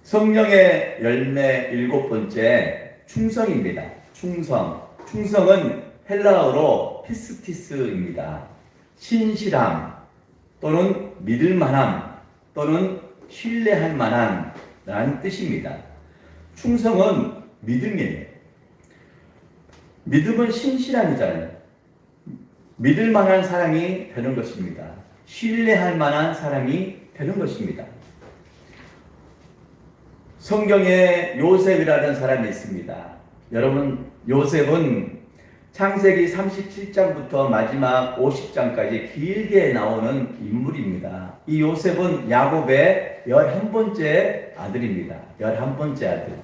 성령의 열매 7번째, 충성입니다. 충성. 충성은 헬라어로 피스티스입니다. 신실함 또는 믿을만함 또는 신뢰할 만한 라는 뜻입니다. 충성은 믿음이에요. 믿음은 신실함이잖아요. 믿을 만한 사람이 되는 것입니다. 신뢰할 만한 사람이 되는 것입니다. 성경에 요셉이라는 사람이 있습니다. 여러분, 요셉은 창세기 37장부터 마지막 50장까지 길게 나오는 인물입니다. 이 요셉은 야곱의 11번째 아들입니다. 11번째 아들.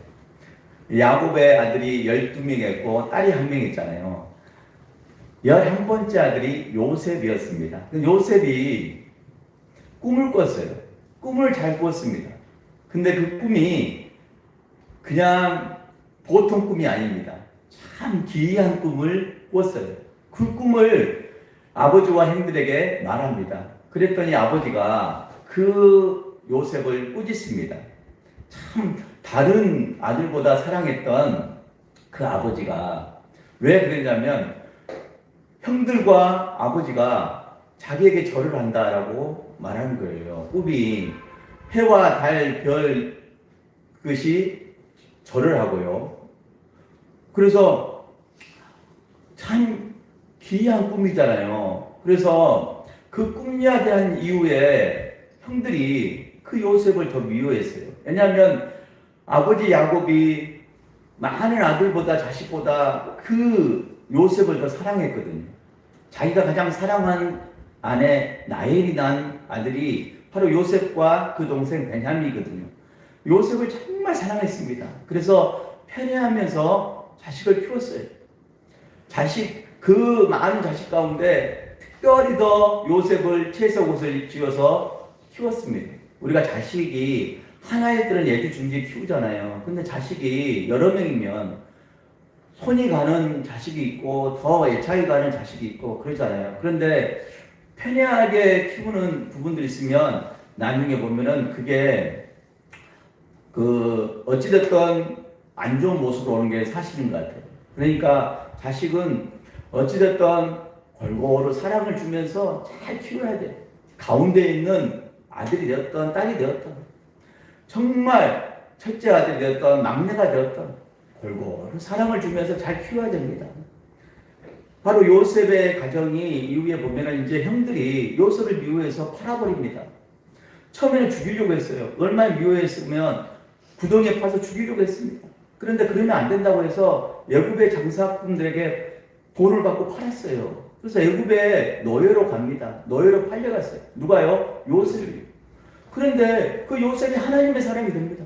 야곱의 아들이 12명이었고 딸이 1명 있잖아요. 11번째 아들이 요셉이었습니다. 요셉이 꿈을 꿨어요. 꿈을 잘 꿨습니다. 근데 그 꿈이 그냥 보통 꿈이 아닙니다. 참 기이한 꿈을 꿨어요. 그 꿈을 아버지와 형들에게 말합니다. 그랬더니 아버지가 그 요셉을 꾸짖습니다. 참 다른 아들보다 사랑했던 그 아버지가 왜 그랬냐면 형들과 아버지가 자기에게 절을 한다라고 말하는 거예요. 꿈이 해와 달, 별 것이 절을 하고요. 그래서 참 기이한 꿈이잖아요. 그래서 그 꿈 이야기한 이후에 형들이 그 요셉을 더 미워했어요. 왜냐하면 아버지 야곱이 많은 아들보다 자식보다 그 요셉을 더 사랑했거든요. 자기가 가장 사랑한 아내 나엘이 낳은 아들이 바로 요셉과 그 동생 베냐민이거든요. 요셉을 정말 사랑했습니다. 그래서 편애하면서 자식을 키웠어요. 그 많은 자식 가운데 특별히 더 요셉을 채색 옷을 지어서 키웠습니다. 우리가 자식이 하나일들은 애지중지 키우잖아요. 근데 자식이 여러 명이면 손이 가는 자식이 있고 더 애착이 가는 자식이 있고 그러잖아요. 그런데 편애하게 키우는 부분들이 있으면 나중에 보면은 그게 어찌됐든 안 좋은 모습으로 오는 게 사실인 것 같아요. 그러니까 자식은 어찌됐든 골고루 사랑을 주면서 잘 키워야 돼. 가운데 있는 아들이 되었던 딸이 되었던 정말 첫째 아들이 되었던 막내가 되었던 골고루 사랑을 주면서 잘 키워야 됩니다. 바로 요셉의 가정이 이후에 보면 이제 형들이 요셉을 미워해서 팔아버립니다. 처음에는 죽이려고 했어요. 얼마나 미워했으면 구덩이에 파서 죽이려고 했습니다. 그런데 그러면 안 된다고 해서 애굽의 장사꾼들에게 돈을 받고 팔았어요. 그래서 애굽의 노예로 갑니다. 노예로 팔려갔어요. 누가요? 요셉이요. 그런데 그 요셉이 하나님의 사람이 됩니다.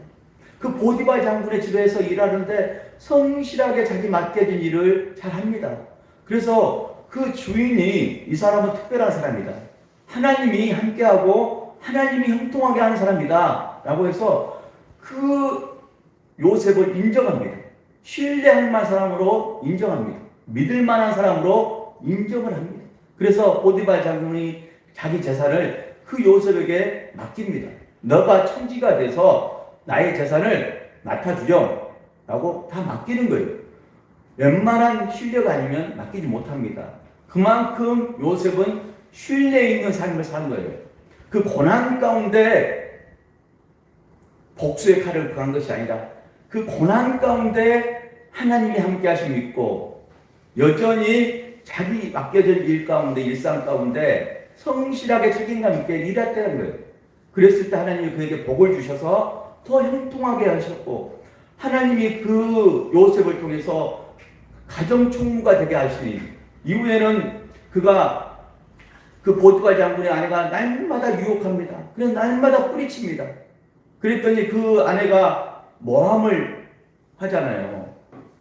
그 보디발 장군의 집에서 일하는데 성실하게 자기 맡겨진 일을 잘 합니다. 그래서 그 주인이 이 사람은 특별한 사람이다. 하나님이 함께하고 하나님이 형통하게 하는 사람이다. 라고 해서 그 요셉을 인정합니다. 신뢰할 만한 사람으로 인정합니다. 믿을 만한 사람으로 인정을 합니다. 그래서 보디발 장군이 자기 재산을 그 요셉에게 맡깁니다. 너가 천지가 돼서 나의 재산을 맡아주렴 라고 다 맡기는 거예요. 웬만한 신뢰가 아니면 맡기지 못합니다. 그만큼 요셉은 신뢰 있는 삶을 산 거예요. 그 고난 가운데 복수의 칼을 그한 것이 아니라 그 고난 가운데 하나님이 함께 하심을 믿고 여전히 자기 맡겨진 일 가운데 일상 가운데 성실하게 책임감 있게 일했다는 거예요. 그랬을 때 하나님이 그에게 복을 주셔서 더 형통하게 하셨고 하나님이 그 요셉을 통해서 가정 총무가 되게 하시니 이후에는 그가 그 보디발 장군의 아내가 날마다 유혹합니다. 그래서 날마다 뿌리칩니다. 그랬더니 그 아내가 모함을 하잖아요.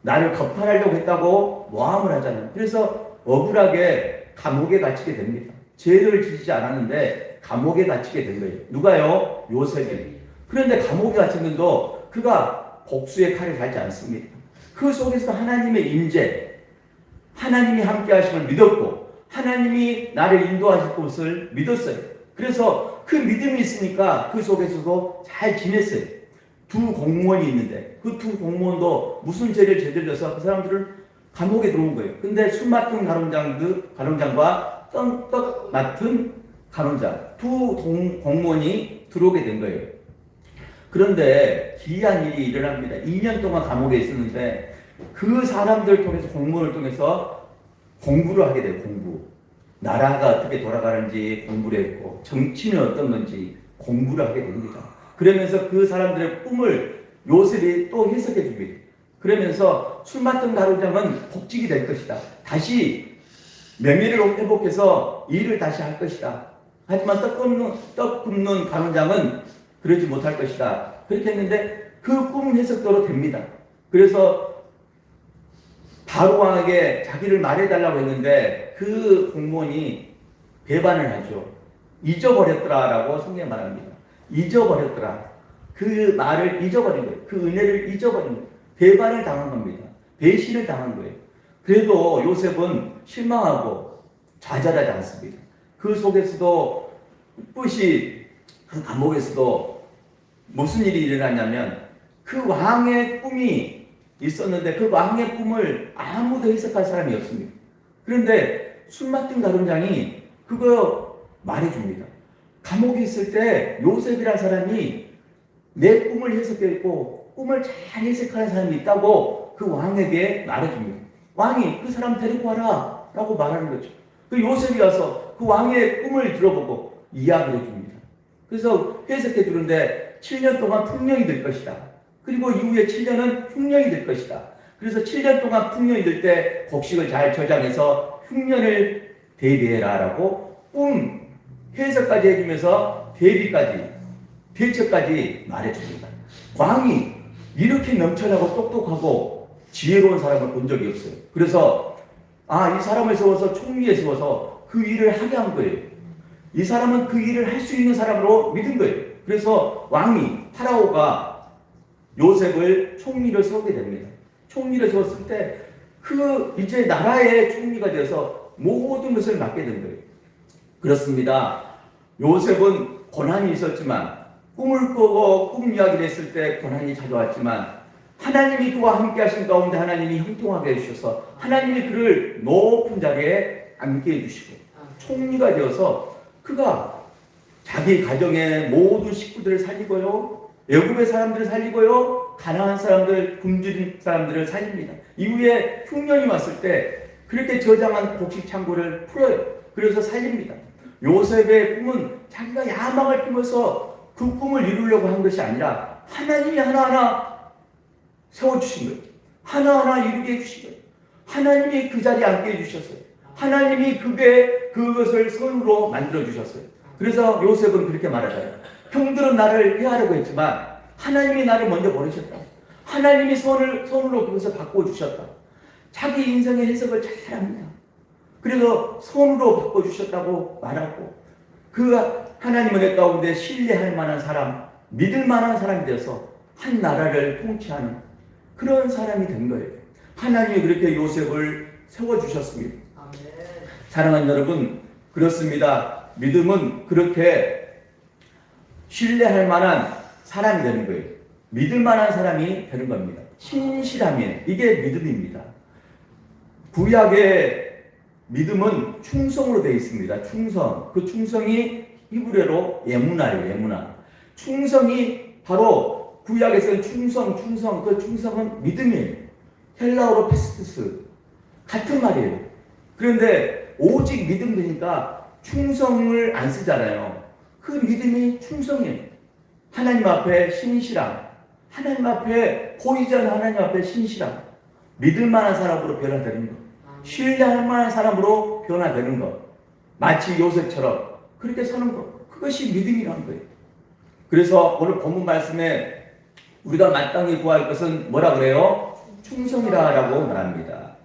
나를 거판하려고 했다고 모함을 하잖아요. 그래서 억울하게 감옥에 갇히게 됩니다. 죄를 지지 않았는데 감옥에 갇히게 된 거예요. 누가요? 요셉이. 그런데 감옥에 갇혔는데도 그가 복수의 칼을 달지 않습니다. 그 속에서 하나님의 임재, 하나님이 함께 하심을 믿었고 하나님이 나를 인도하실 것을 믿었어요. 그래서 그 믿음이 있으니까 그 속에서도 잘 지냈어요. 두 공무원이 있는데 그 두 공무원도 무슨 죄를 저질러서 그 사람들을 감옥에 들어온 거예요. 근데 술 맡은 간원장과 떡 맡은 간원장 두 공무원이 들어오게 된 거예요. 그런데 기이한 일이 일어납니다. 2년 동안 감옥에 있었는데 그 사람들 통해서 공무원을 통해서 공부를 하게 돼요. 공부. 나라가 어떻게 돌아가는지 공부를 했고 정치는 어떤 건지 공부를 하게 됩니다. 그러면서 그 사람들의 꿈을 요셉이 또 해석해 줍니다. 그러면서 술 맡은 간원장은 복직이 될 것이다. 다시 명예를 회복해서 일을 다시 할 것이다. 하지만 떡 굽는 간원장은 그러지 못할 것이다. 그렇게 했는데 그 꿈 해석대로 됩니다. 그래서 바로 왕에게 자기를 말해달라고 했는데 그 공무원이 배반을 하죠. 잊어버렸더라라고 성경에 말합니다. 잊어버렸더라. 그 말을 잊어버린 거예요. 그 은혜를 잊어버린 거예요. 배반을 당한 겁니다. 배신을 당한 거예요. 그래도 요셉은 실망하고 좌절하지 않습니다. 그 속에서도 꿋꿋이 그 감옥에서도 무슨 일이 일어났냐면 그 왕의 꿈이 있었는데 그 왕의 꿈을 아무도 해석할 사람이 없습니다. 그런데 술 맡은 간원장이 그거 말해줍니다. 감옥에 있을 때 요셉이라는 사람이 내 꿈을 해석했고 꿈을 잘 해석하는 사람이 있다고 그 왕에게 말해줍니다. 왕이 그 사람 데리고 와라 라고 말하는 거죠. 그 요셉이 와서 그 왕의 꿈을 들어보고 이야기를 해줍니다. 그래서 해석해 주는데 7년 동안 풍년이 될 것이다. 그리고 이후에 7년은 흉년이 될 것이다. 그래서 7년 동안 풍년이 될 때 곡식을 잘 저장해서 흉년을 대비해라 라고 꿈 해석까지 해주면서 대처까지 말해줍니다. 왕이 이렇게 넘쳐나고 똑똑하고 지혜로운 사람을 본 적이 없어요. 그래서 이 사람을 세워서 총리에 세워서 그 일을 하게 한 거예요. 이 사람은 그 일을 할 수 있는 사람으로 믿은 거예요. 그래서 왕이 파라오가 요셉을 총리를 세우게 됩니다. 총리를 세웠을 때 이제 나라의 총리가 되어서 모든 것을 맡게 된 거예요. 그렇습니다. 요셉은 고난이 있었지만 꿈을 꾸고 꿈 이야기를 했을 때 고난이 찾아왔지만 하나님이 그와 함께 하신 가운데 하나님이 형통하게 해주셔서 하나님이 그를 높은 자리에 앉게 해주시고 총리가 되어서 그가 자기 가정의 모든 식구들을 살리고요, 애굽의 사람들을 살리고요, 가나안 사람들, 굶주린 사람들을 살립니다. 이후에 흉년이 왔을 때 그렇게 저장한 곡식 창고를 풀어요. 그래서 살립니다. 요셉의 꿈은 자기가 야망을 품어서 그 꿈을 이루려고 한 것이 아니라 하나님이 하나하나 세워주신 거예요. 하나하나 이루게 해주신 거예요. 하나님이 그 자리에 앉게 해주셨어요. 하나님이 그것을 선으로 만들어주셨어요. 그래서 요셉은 그렇게 말하잖아요. 형들은 나를 해하려고 했지만 하나님이 나를 먼저 버리셨다. 하나님이 선으로 그것을 바꿔주셨다. 자기 인생의 해석을 잘합니다. 그래서 선으로 바꿔주셨다고 말하고 그 하나님 은혜 가운데 신뢰할 만한 사람, 믿을 만한 사람이 되어서 한 나라를 통치하는 그런 사람이 된 거예요. 하나님이 그렇게 요셉을 세워주셨습니다. 아멘. 사랑하는 여러분, 그렇습니다. 믿음은 그렇게 신뢰할 만한 사람이 되는 거예요. 믿을 만한 사람이 되는 겁니다. 신실하면 이게 믿음입니다. 구약의 믿음은 충성으로 되어 있습니다. 충성. 그 충성이 히브리어로 예무나예요. 예무나. 충성이 바로 구약에서는 충성. 그 충성은 믿음이에요. 헬라어로 피스투스. 같은 말이에요. 그런데 오직 믿음 되니까 충성을 안 쓰잖아요. 그 믿음이 충성이에요. 하나님 앞에 신실함. 하나님 앞에 보이지 않는 하나님 앞에 신실함. 믿을 만한 사람으로 변화되는 것. 신뢰할 만한 사람으로 변화되는 것. 마치 요셉처럼 그렇게 사는 것. 그것이 믿음이라는 거예요. 그래서 오늘 본문 말씀에 우리가 마땅히 구할 것은 뭐라 그래요? 충성이라고 말합니다.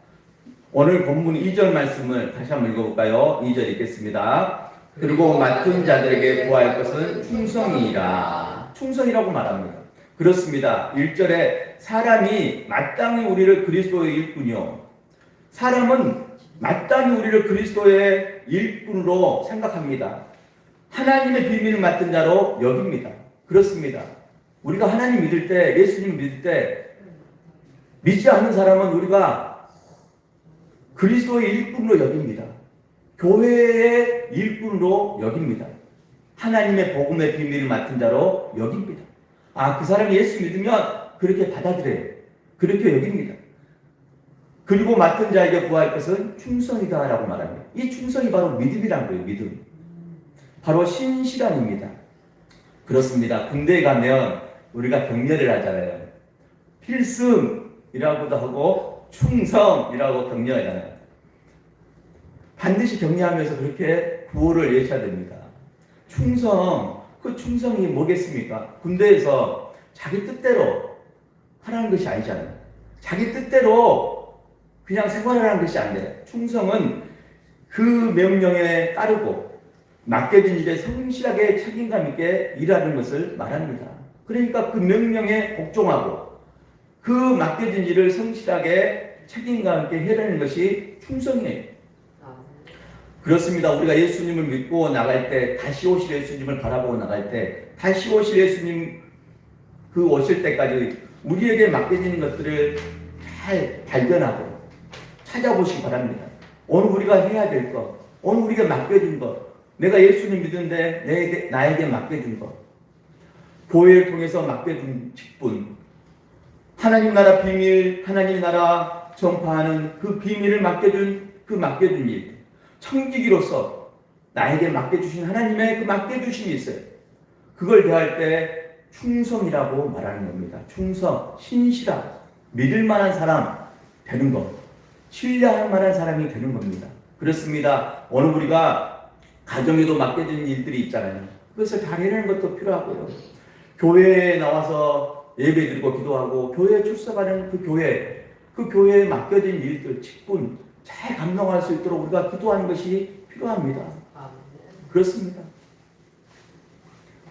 오늘 본문 2절 말씀을 다시 한번 읽어볼까요? 2절 읽겠습니다. 그리고 맡은 자들에게 구할 것은 충성이라. 충성이라고 말합니다. 그렇습니다. 1절에 사람이 마땅히 우리를 그리스도의 일꾼이요. 사람은 마땅히 우리를 그리스도의 일꾼으로 생각합니다. 하나님의 비밀을 맡은 자로 여깁니다. 그렇습니다. 우리가 하나님 믿을 때, 예수님 믿을 때 믿지 않는 사람은 우리가 그리스도의 일꾼으로 여깁니다. 교회의 일꾼으로 여깁니다. 하나님의 복음의 비밀을 맡은 자로 여깁니다. 그 사람이 예수 믿으면 그렇게 받아들여요. 그렇게 여깁니다. 그리고 맡은 자에게 구할 것은 충성이다 라고 말합니다. 이 충성이 바로 믿음이란 거예요. 믿음. 바로 신실함입니다. 그렇습니다. 군대에 가면 우리가 격려를 하잖아요. 필승이라고도 하고 충성이라고 격려하잖아요. 반드시 격려하면서 그렇게 구호를 외쳐야 됩니다. 충성, 그 충성이 뭐겠습니까? 군대에서 자기 뜻대로 하라는 것이 아니잖아요. 자기 뜻대로 그냥 생활하라는 것이 아니에요. 충성은 그 명령에 따르고 맡겨진 일에 성실하게 책임감 있게 일하는 것을 말합니다. 그러니까 그 명령에 복종하고 그 맡겨진 일을 성실하게 책임감 있게 해라는 것이 충성이에요. 그렇습니다. 우리가 예수님을 믿고 나갈 때, 다시 오실 예수님을 바라보고 나갈 때, 다시 오실 예수님 그 오실 때까지 우리에게 맡겨지는 것들을 잘 발견하고 찾아보시기 바랍니다. 오늘 우리가 해야 될 것, 오늘 우리가 맡겨진 것, 내가 예수님 믿는데 나에게 맡겨진 것, 교회를 통해서 맡겨준 직분, 하나님 나라 비밀, 하나님 나라 전파하는 그 비밀을 맡겨준 일, 청지기로서 나에게 맡겨주신 하나님의 그 맡겨주심이 있어요. 그걸 대할 때 충성이라고 말하는 겁니다. 충성, 신실함, 믿을 만한 사람 되는 것, 신뢰할 만한 사람이 되는 겁니다. 그렇습니다. 오늘 우리가 가정에도 맡겨진 일들이 있잖아요. 그것을 잘 해내는 것도 필요하고요. 교회에 나와서 예배드리고 기도하고 교회에 출석하는 그 교회에 맡겨진 일들, 직분 잘 감당할 수 있도록 우리가 기도하는 것이 필요합니다. 그렇습니다.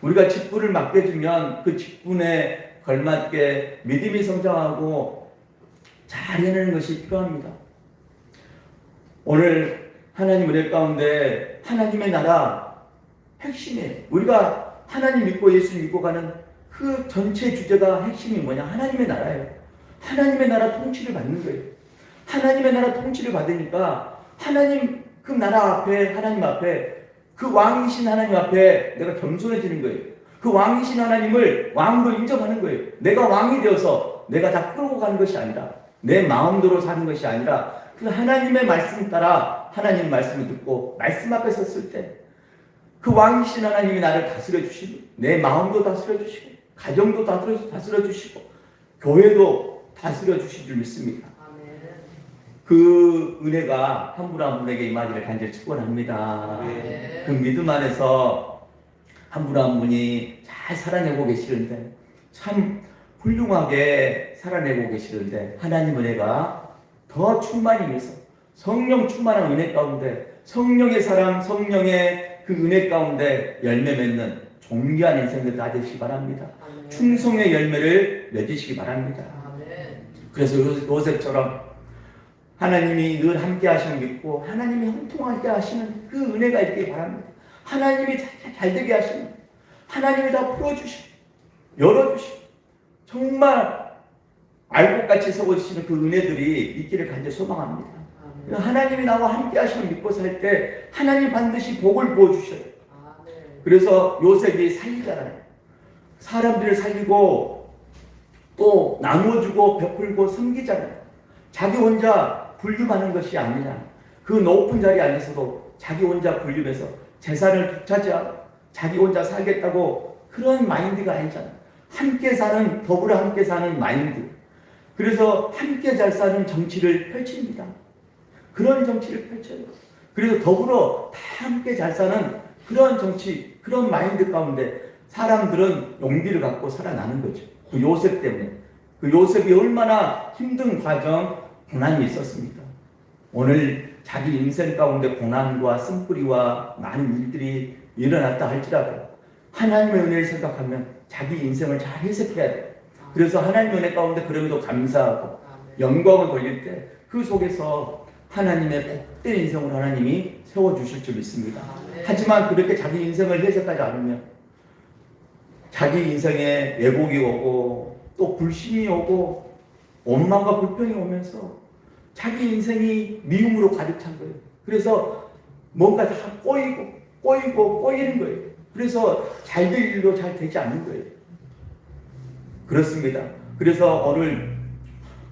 우리가 직분을 맡겨주면 그 직분에 걸맞게 믿음이 성장하고 잘 해내는 것이 필요합니다. 오늘 하나님 은혜 가운데 하나님의 나라 핵심이에요. 우리가 하나님 믿고 예수 믿고 가는 그 전체 주제가 핵심이 뭐냐? 하나님의 나라예요. 하나님의 나라 통치를 받는 거예요. 하나님의 나라 통치를 받으니까 하나님 그 나라 앞에, 하나님 앞에, 그 왕이신 하나님 앞에 내가 겸손해지는 거예요. 그 왕이신 하나님을 왕으로 인정하는 거예요. 내가 왕이 되어서 내가 다 끌고 가는 것이 아니라, 내 마음대로 사는 것이 아니라 그 하나님의 말씀 따라 하나님 말씀을 듣고 말씀 앞에 섰을 때 그 왕이신 하나님이 나를 다스려 주시고, 내 마음도 다스려 주시고, 가정도 다스려 주시고, 교회도 다스려 주실 줄 믿습니다. 그 은혜가 한 분 한 분에게 임하기를 간절히 축원합니다. 그 믿음 안에서 한 분 한 분이 잘 살아내고 계시는데, 참 훌륭하게 살아내고 계시는데, 하나님 은혜가 더 충만히 해서 성령 충만한 은혜 가운데, 성령의 사랑, 성령의 그 은혜 가운데 열매 맺는 존귀한 인생들 다 되시기 바랍니다. 아멘. 충성의 열매를 맺으시기 바랍니다. 아멘. 그래서 요셉처럼 하나님이 늘 함께 하시는 믿고 하나님이 형통하게 하시는 그 은혜가 있기를 바랍니다. 하나님이 잘 되게 하시는, 하나님이 다 풀어주시고 열어주시고 정말 알곡같이 서고지시는 그 은혜들이 있기를 간절히 소망합니다. 하나님이 나와 함께 하시는 믿고 살 때 하나님 반드시 복을 부어주셔요. 그래서 요셉이 살리잖아요. 사람들을 살리고 또 나눠주고 베풀고 섬기잖아요. 자기 혼자 군림하는 것이 아니냐. 그 높은 자리에 앉아서도 자기 혼자 군림해서 재산을 독차지하고 자기 혼자 살겠다고 그런 마인드가 아니잖아요. 함께 사는, 더불어 함께 사는 마인드. 그래서 함께 잘 사는 정치를 펼칩니다. 그런 정치를 펼쳐요. 그래서 더불어 다 함께 잘 사는 그런 정치, 그런 마인드 가운데 사람들은 용기를 갖고 살아나는 거죠. 그 요셉 때문에. 그 요셉이 얼마나 힘든 과정, 고난이 있었습니까? 오늘 자기 인생 가운데 고난과 쓴뿌리와 많은 일들이 일어났다 할지라도 하나님의 은혜를 생각하면 자기 인생을 잘 해석해야 돼요. 그래서 하나님의 은혜 가운데 그럼에도 감사하고 영광을 돌릴 때 그 속에서 하나님의 복된 인생을 하나님이 세워주실 줄 믿습니다. 하지만 그렇게 자기 인생을 해석하지 않으면 자기 인생에 왜곡이 오고 또 불신이 오고 원망과 불평이 오면서 자기 인생이 미움으로 가득 찬 거예요. 그래서 뭔가 다 꼬이는 거예요. 그래서 잘 될 일도 잘 되지 않는 거예요. 그렇습니다. 그래서 오늘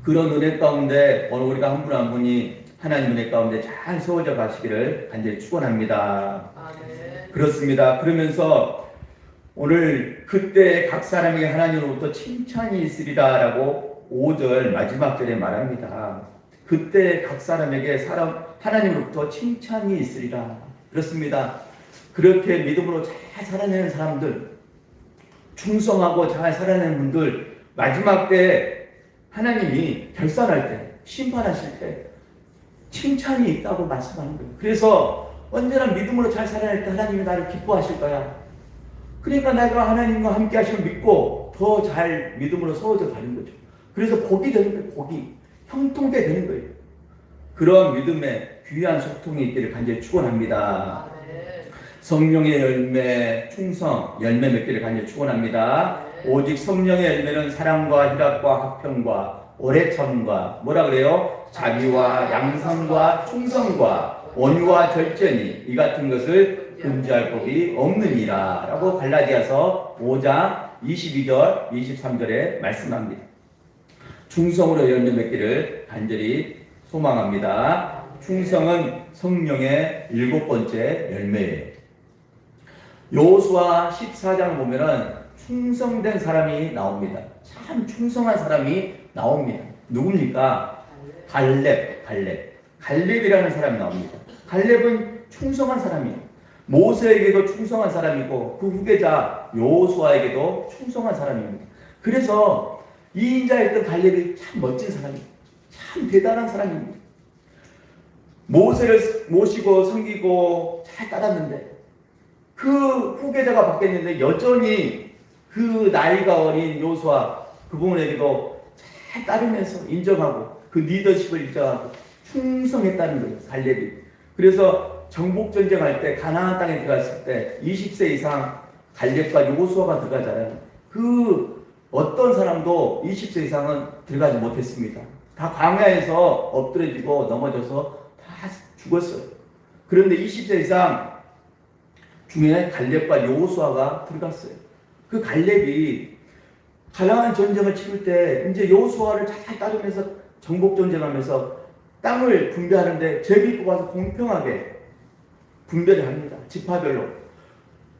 그런 은혜 가운데 오늘 우리가 한 분 한 분이 하나님 은혜 가운데 잘 세워져 가시기를 간절히 축원합니다. 그렇습니다. 그러면서 오늘 그때 각 사람에게 하나님으로부터 칭찬이 있으리라라고 5절 마지막 절에 말합니다. 그때 각 사람에게 하나님으로부터 칭찬이 있으리라. 그렇습니다. 그렇게 믿음으로 잘 살아내는 사람들, 충성하고 잘 살아내는 분들, 마지막 때 하나님이 결산할 때, 심판하실 때 칭찬이 있다고 말씀하는 거예요. 그래서 언제나 믿음으로 잘 살아낼 때 하나님이 나를 기뻐하실 거야. 그러니까 내가 하나님과 함께 하시면 믿고 더 잘 믿음으로 세워져 가는 거죠. 그래서 복이 되는 거예요. 복이 형통케 되는 거예요. 그런 믿음의 귀한 소통이 있기를 간절히 축원합니다. 성령의 열매, 충성, 열매 맺기를 간절히 축원합니다. 오직 성령의 열매는 사랑과 희락과 화평과 오래 참음과 뭐라 그래요? 자비와 양성과 충성과 온유와 절제니 이 같은 것을 금지할 법이 없느니라 라고 갈라디아서 5장 22절 23절에 말씀합니다. 충성으로 열매 맺기를 간절히 소망합니다. 충성은 성령의 7번째 열매예요. 여호수아 14장을 보면은 충성된 사람이 나옵니다. 참 충성한 사람이 나옵니다. 누굽니까? 갈렙이라는 사람이 나옵니다. 갈렙은 충성한 사람이에요. 모세에게도 충성한 사람이고 그 후계자 여호수아에게도 충성한 사람입니다. 그래서 2인자였던 갈렙이 참 멋진 사람이에요. 참 대단한 사람입니다. 모세를 모시고 섬기고 잘 따랐는데 그 후계자가 바뀌었는데 여전히 그 나이가 어린 여호수아 그분에게도 잘 따르면서 인정하고 그 리더십을 인정하고 충성했다는 거예요. 갈렙이. 그래서 정복 전쟁할 때 가나안 땅에 들어갔을 때 20세 이상 갈렙과 여호수아가 들어가잖아요. 그 어떤 사람도 20세 이상은 들어가지 못했습니다. 다 광야에서 엎드려지고 넘어져서 다 죽었어요. 그런데 20세 이상 중에 갈렙과 여호수아가 들어갔어요. 그 갈렙이 가나안 전쟁을 치를 때 이제 여호수아를 잘 따르면서 정복 전쟁하면서 땅을 분배하는데 제비 뽑아서 공평하게 분배를 합니다. 지파별로.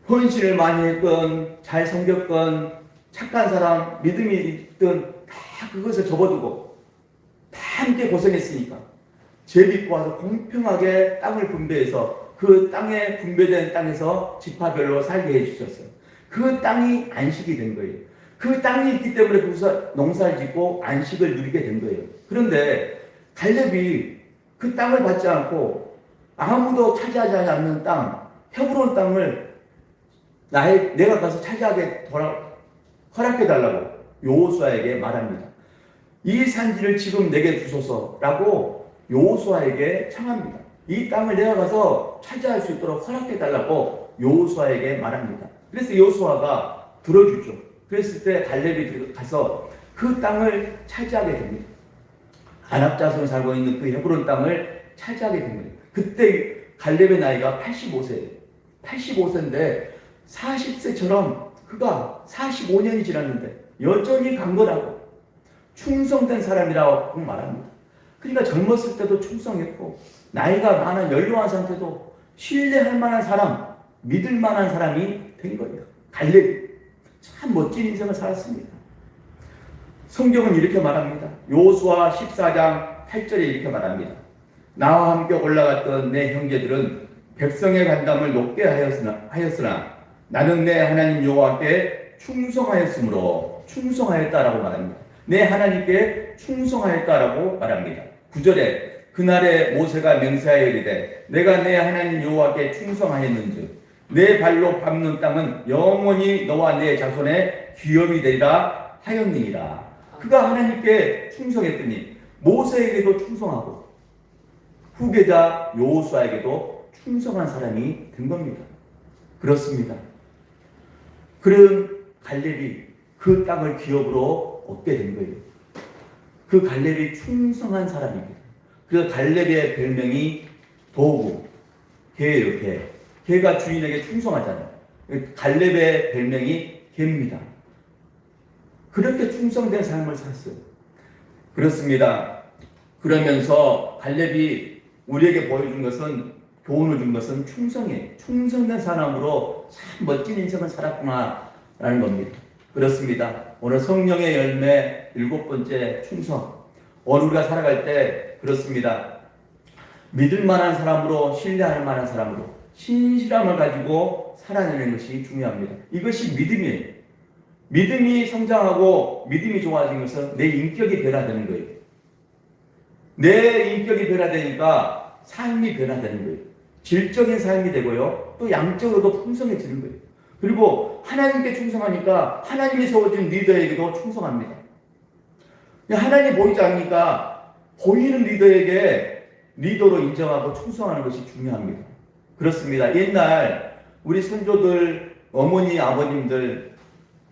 헌신을 많이 했건 잘 섬겼건 착한 사람 믿음이 있든 다 그것을 접어두고 다 함께 고생했으니까 제비 뽑아서 공평하게 땅을 분배해서 그 땅에 분배된 땅에서 지파별로 살게 해주셨어요. 그 땅이 안식이 된 거예요. 그 땅이 있기 때문에 거기서 농사를 짓고 안식을 누리게 된 거예요. 그런데 갈렙이 그 땅을 받지 않고 아무도 차지하지 않는 땅, 헤브론 땅을 내가 가서 차지하게 허락해달라고 여호수아에게 말합니다. 이 산지를 지금 내게 주소서라고 여호수아에게 청합니다. 이 땅을 내가 가서 차지할 수 있도록 허락해달라고 여호수아에게 말합니다. 그래서 여호수아가 들어주죠. 그랬을 때 갈렙이 가서 그 땅을 차지하게 됩니다. 아낙 자손이 살고 있는 그 헤브론 땅을 차지하게 됩니다. 그때 갈렙의 나이가 85세예요. 85세인데 40세처럼 그가 45년이 지났는데 여전히 강건하고 충성된 사람이라고 말합니다. 그러니까 젊었을 때도 충성했고 나이가 많은 연로한 상태도 신뢰할 만한 사람, 믿을 만한 사람이 된 거예요. 갈렙이 참 멋진 인생을 살았습니다. 성경은 이렇게 말합니다. 여호수아 14장 8절에 이렇게 말합니다. 나와 함께 올라갔던 내 형제들은 백성의 간담을 높게 하였으나 나는 내 하나님 여호와께 충성하였으므로 충성하였다라고 말합니다. 내 하나님께 충성하였다라고 말합니다. 9절에 그날에 모세가 맹세하여 이르되 내가 내 하나님 여호와께 충성하였는즉 내 발로 밟는 땅은 영원히 너와 내 자손의 기업이 되리라 하였느니라. 그가 하나님께 충성했더니 모세에게도 충성하고 후계자 여호수아에게도 충성한 사람이 된 겁니다. 그렇습니다. 그런 갈렙이 그 땅을 기업으로 얻게 된 거예요. 그 갈렙이 충성한 사람입니다. 그래서 갈렙의 별명이 도구, 개예요, 개. 개가 주인에게 충성하잖아요. 갈렙의 별명이 개입니다. 그렇게 충성된 삶을 살았어요. 그렇습니다. 그러면서 갈렙이 우리에게 보여준 것은, 교훈을 준 것은 충성이에요. 충성된 사람으로 참 멋진 인생을 살았구나라는 겁니다. 그렇습니다. 오늘 성령의 열매 7번째 충성. 오늘 우리가 살아갈 때 그렇습니다. 믿을 만한 사람으로, 신뢰할 만한 사람으로 신실함을 가지고 살아내는 것이 중요합니다. 이것이 믿음이에요. 믿음이 성장하고 믿음이 좋아지는 것은 내 인격이 변화되는 거예요. 내 인격이 변화되니까 삶이 변화되는 거예요. 질적인 삶이 되고요. 또 양적으로도 풍성해지는 거예요. 그리고 하나님께 충성하니까 하나님이 세워준 리더에게도 충성합니다. 하나님이 보이지 않으니까 보이는 리더에게 리더로 인정하고 충성하는 것이 중요합니다. 그렇습니다. 옛날 우리 선조들, 어머니, 아버님들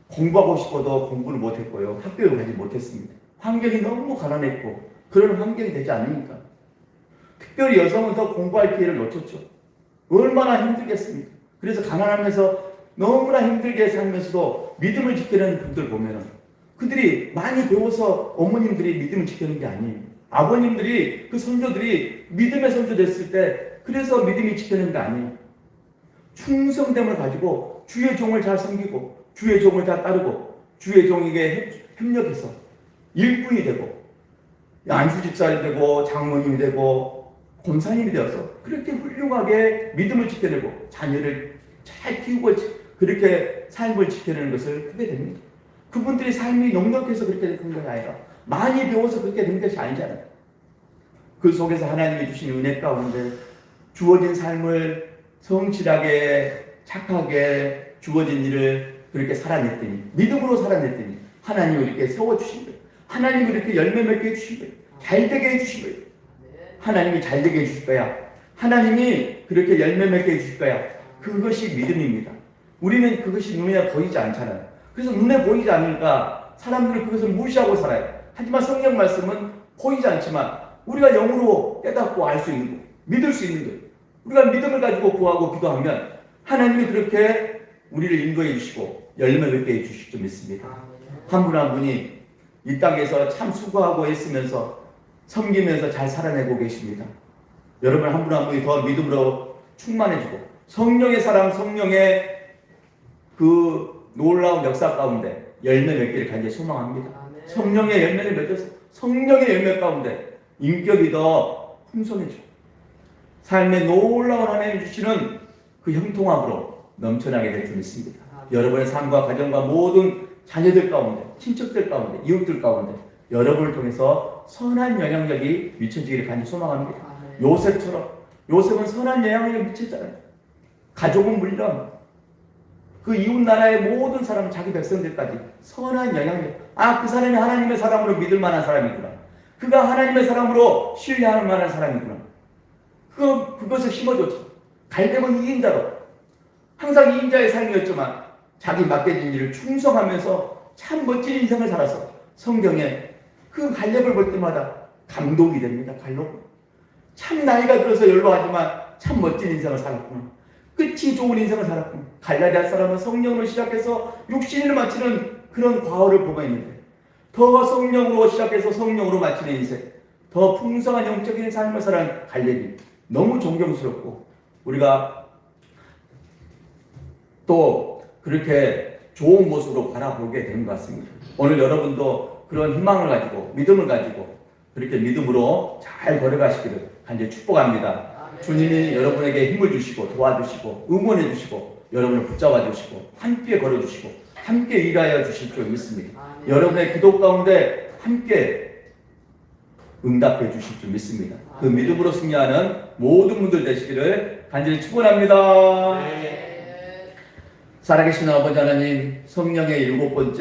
공부하고 싶어도 공부를 못했고요. 학교에 가지 못했습니다. 환경이 너무 가난했고 그런 환경이 되지 않으니까. 특별히 여성은 더 공부할 기회를 놓쳤죠. 얼마나 힘들겠습니까? 그래서 가난하면서 너무나 힘들게 살면서도 믿음을 지키는 분들 보면 그들이 많이 배워서 어머님들이 믿음을 지키는 게 아니에요. 아버님들이, 그 선조들이 믿음의 선조 됐을 때 그래서 믿음이 지키는 게 아니에요. 충성됨을 가지고 주의 종을 잘 섬기고 주의 종을 잘 따르고 주의 종에게 협력해서 일꾼이 되고 안수집사이 되고 장모님이 되고 권사님이 되어서 그렇게 훌륭하게 믿음을 지켜내고 자녀를 잘 키우고 그렇게 삶을 지켜내는 것을 하게 됩니다. 그분들이 삶이 넉넉해서 그렇게 된 것이 아니라 많이 배워서 그렇게 된 것이 아니잖아요. 그 속에서 하나님이 주신 은혜 가운데 주어진 삶을 성실하게 착하게 주어진 일을 그렇게 살아냈더니 믿음으로 살아냈더니 하나님이 이렇게 세워주신 거예요. 하나님이 이렇게 열매 맺게 해주신 거예요. 잘되게 해주신 거예요. 하나님이 잘되게 해주실 거야. 하나님이 그렇게 열매 맺게 해주실 거야. 그것이 믿음입니다. 우리는 그것이 눈에 보이지 않잖아요. 그래서 눈에 보이지 않으니까 사람들이 그것을 무시하고 살아요. 하지만 성경 말씀은 보이지 않지만 우리가 영으로 깨닫고 알 수 있는 거예요. 믿을 수 있는 거예요. 우리가 믿음을 가지고 구하고 기도하면 하나님이 그렇게 우리를 인도해 주시고 열매 맺게 해 주실 줄 믿습니다. 한 분 한 분이 이 땅에서 참 수고하고 애쓰면서 섬기면서 잘 살아내고 계십니다. 여러분 한 분 한 분이 더 믿음으로 충만해지고 성령의 사랑, 성령의 그 놀라운 역사 가운데 열매 맺기를 간절히 소망합니다. 성령의 열매를 맺어서 성령의 열매 가운데 인격이 더 풍성해지고 삶의 놀라운 하나님 주시는 그 형통함으로 넘쳐나게 될 줄 믿습니다. 여러분의 삶과 가정과 모든 자녀들 가운데, 친척들 가운데, 이웃들 가운데 여러분을 통해서 선한 영향력이 미쳐지기를 간절히 소망합니다. 요셉처럼 요셉은 선한 영향력이 미쳤잖아요. 가족은 물론 그 이웃 나라의 모든 사람, 자기 백성들까지 선한 영향력. 아, 그 사람이 하나님의 사람으로 믿을 만한 사람이구나. 그가 하나님의 사람으로 신뢰할 만한 사람이구나. 그것을 심어줬죠. 갈렙은 2인자로 항상 2인자의 삶이었지만 자기 맡겨진 일을 충성하면서 참 멋진 인생을 살아서 성경에 그 갈렙을 볼 때마다 감동이 됩니다. 갈렙은 참 나이가 들어서 연로하지만 참 멋진 인생을 살았구나. 끝이 좋은 인생을 살았구나. 갈라디아 사람은 성령으로 시작해서 육신을 마치는 그런 과오를 보고 있는데 더 성령으로 시작해서 성령으로 마치는 인생, 더 풍성한 영적인 삶을 살아가는 갈렙이 너무 존경스럽고 우리가 또 그렇게 좋은 모습으로 바라보게 되는 것 같습니다. 오늘 여러분도 그런 희망을 가지고 믿음을 가지고 그렇게 믿음으로 잘 걸어가시기를 간절히 축복합니다. 주님이 여러분에게 힘을 주시고 도와주시고 응원해 주시고 여러분을 붙잡아 주시고 함께 걸어 주시고 함께 일하여 주실 줄 믿습니다. 여러분의 기도 가운데 함께 응답해 주실 줄 믿습니다. 그 믿음으로 승리하는 모든 분들 되시기를 간절히 축원합니다. 살아계신 아버지 하나님, 성령의 7번째